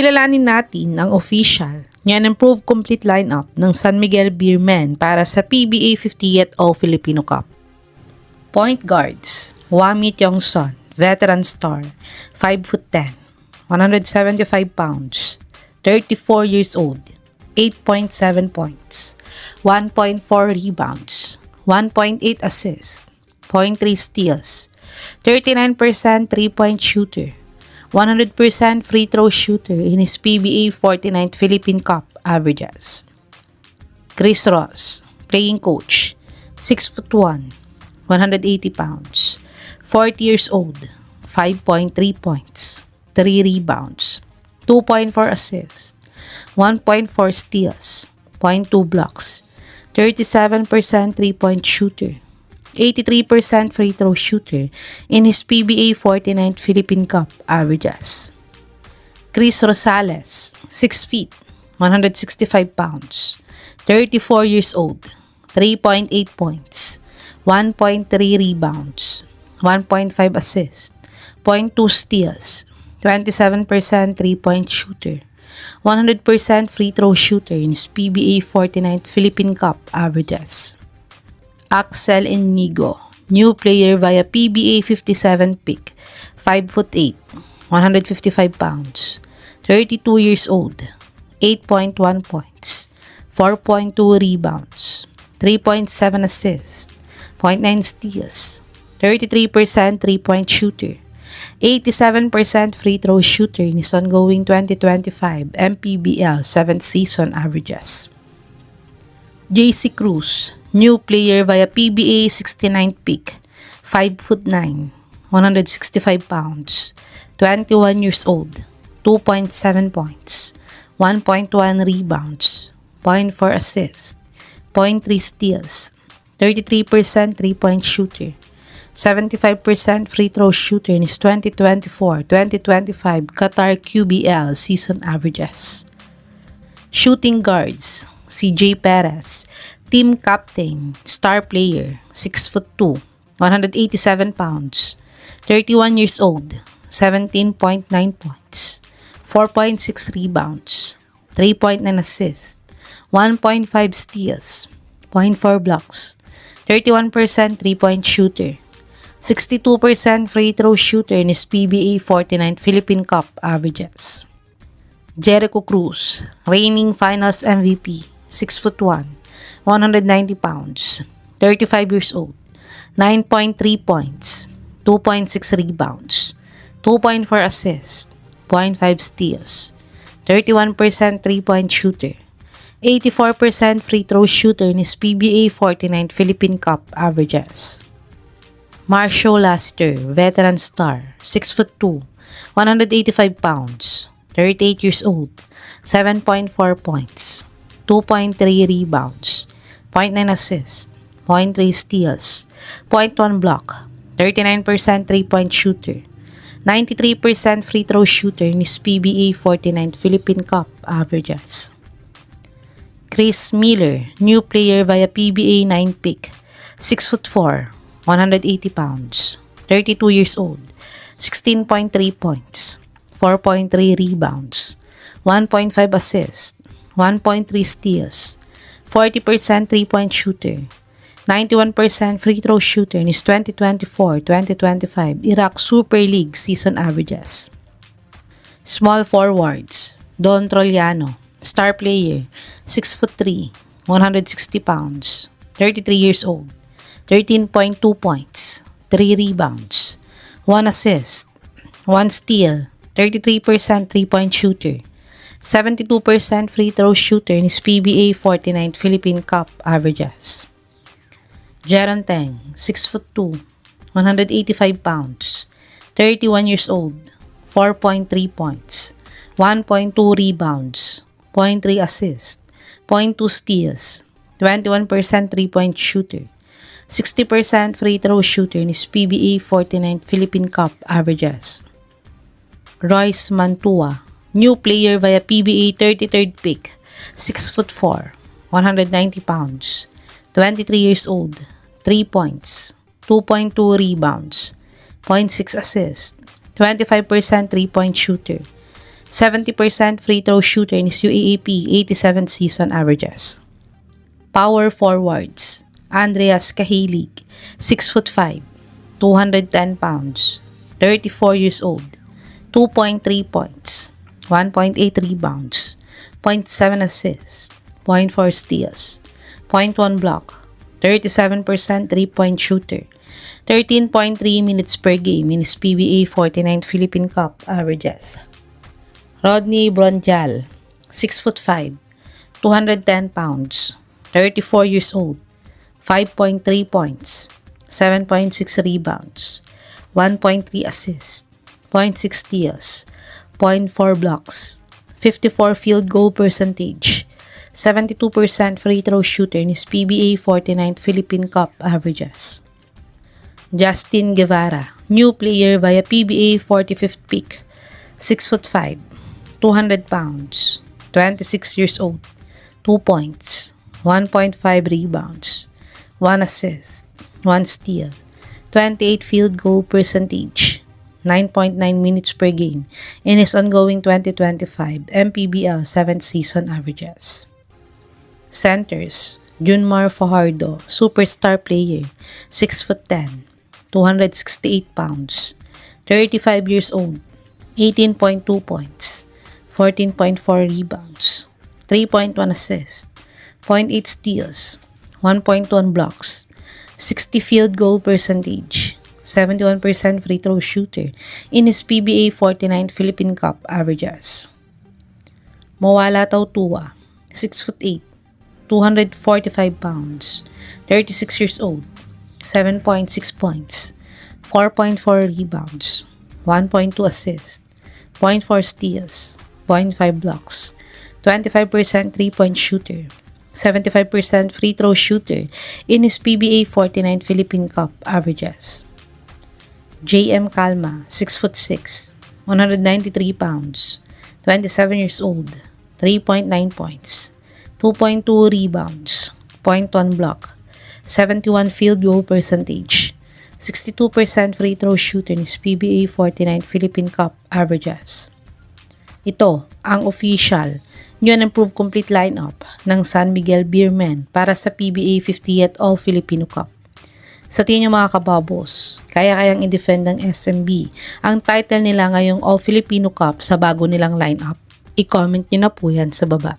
Kilalanin natin ang official and improved complete lineup ng San Miguel Beermen para sa Pba 50th Filipino Cup. Point guards: Wami Tiongson, veteran star, 5'10", 175 pounds, 34 years old, 8.7 points, 1.4 rebounds, 1.8 assists, 0.3 steals, 39% 3-point shooter, 100% free throw shooter in his Pba 49th Philippine Cup averages. Chris Ross, playing coach, 6'1", 180 pounds, 40 years old, 5.3 points, 3 rebounds, 2.4 assists, 1.4 steals, 0.2 blocks, 37% 3-point shooter, 83% free throw shooter in his Pba 49th Philippine Cup averages. Chris Rosales, 6 feet, 165 pounds, 34 years old, 3.8 points, 1.3 rebounds, 1.5 assists, 0.2 steals, 27% 3-point shooter, 100% free throw shooter in his Pba 49th Philippine Cup averages. Axel Inigo, new player via Pba 57 pick, 5'8", 155 pounds, 32 years old, 8.1 points, 4.2 rebounds, 3.7 assists, 0.9 steals, 33% 3-point shooter, 87% free throw shooter in his ongoing 2025 MPBL 7th season averages. JC Cruz, new player via Pba 69 pick, 5'9", 165 pounds, 21 years old, 2.7 points, 1.1 rebounds, 0.4 assists, 0.3 steals, 33% 3-point shooter, 75% free throw shooter in his 2024-2025 Qatar QBL season averages. Shooting guards: CJ Perez, team captain, star player, 6'2", 187 pounds, 31 years old, 17.9 points, 4.6 rebounds, 3.9 assists, 1.5 steals, 0.4 blocks, 31% 3-point shooter, 62% free throw shooter in his Pba 49th Philippine Cup averages. Jericho Cruz, reigning finals MVP, 6'1", 190 pounds, 35 years old, 9.3 points, 2.6 rebounds, 2.4 assists, 0.5 steals, 31% 3-point shooter, 84% free throw shooter in his Pba 49th Philippine Cup averages. Marcio Laster, veteran star, 6'2", 185 pounds, 38 years old, 7.4 points, 2.3 rebounds, 0.9 assists, 0.3 steals, 0.1 block, 39% 3-point shooter, 93% free throw shooter in his Pba 49th Philippine Cup averages. Chris Miller, new player via Pba 9 pick, 6'4", 180 pounds, 32 years old, 16.3 points, 4.3 rebounds, 1.5 assists, 1.3 steals, 40% 3-point shooter, 91% free throw shooter in his 2024-2025 Iraq Super League season averages. Small forwards: Don Trollano, star player, 6'3", 160 pounds, 33 years old, 13.2 points, 3 rebounds, 1 assist, 1 steal, 33% 3-point shooter, 72% free throw shooter in his Pba 49th Philippine Cup averages. Jaron Teng, 6'2", 185 pounds, 31 years old, 4.3 points, 1.2 rebounds, 0.3 assists, 0.2 steals, 21% 3-point shooter, 60% free throw shooter in his Pba 49th Philippine Cup averages. Royce Mantua, new player via Pba 33rd pick, 6'4", 190 pounds, 23 years old, 3 points, 2.2 rebounds, 0.6 assists, 25% 3-point shooter, 70% free throw shooter in his UAAP 87th season averages. Power forwards, Andreas Kahilig, 6'5", 210 pounds, 34 years old, 2.3 points, 1.8 rebounds, 0.7 assists, 0.4 steals, 0.1 block, 37% 3-point shooter, 13.3 minutes per game in his Pba 49th Philippine Cup averages. Rodney Bronjal, 6'5", 210 pounds, 34 years old, 5.3 points, 7.6 rebounds, 1.3 assists, 0.6 steals, 0.4 blocks, 54 field goal percentage, 72% free throw shooter in his Pba 49th Philippine Cup averages. Justin Guevara, new player via Pba 45th pick, 6'5", 200 pounds, 26 years old, 2 points, 1.5 rebounds, 1 assist, 1 steal, 28 field goal percentage, 9.9 minutes per game in his ongoing 2025 MPBL 7th season averages. Centers, Junmar Fajardo, superstar player, 6'10", 268 pounds, 35 years old, 18.2 points, 14.4 rebounds, 3.1 assists, 0.8 steals, 1.1 blocks, 60 field goal percentage, 71% free throw shooter in his Pba 49th Philippine Cup averages. Mawala Tautua, 6'8", 245 pounds, 36 years old, 7.6 points, 4.4 rebounds, 1.2 assists, 0.4 steals, 0.5 blocks, 25% 3-point shooter, 75% free throw shooter in his Pba 49th Philippine Cup averages. JM Calma, 6'6", 193 pounds, 27 years old, 3.9 points, 2.2 rebounds, 0.1 block, 71 field goal percentage, 62% free throw shooter in his Pba 49th Philippine Cup averages. Ito ang official new and improved complete lineup ng San Miguel Beermen para sa Pba 50th All-Filipino Cup. Sa tingin nyo mga kababos, kaya-kayang i-defend ng SMB ang title nila ngayong All-Filipino Cup sa bago nilang lineup? I-comment nyo na po yan sa baba.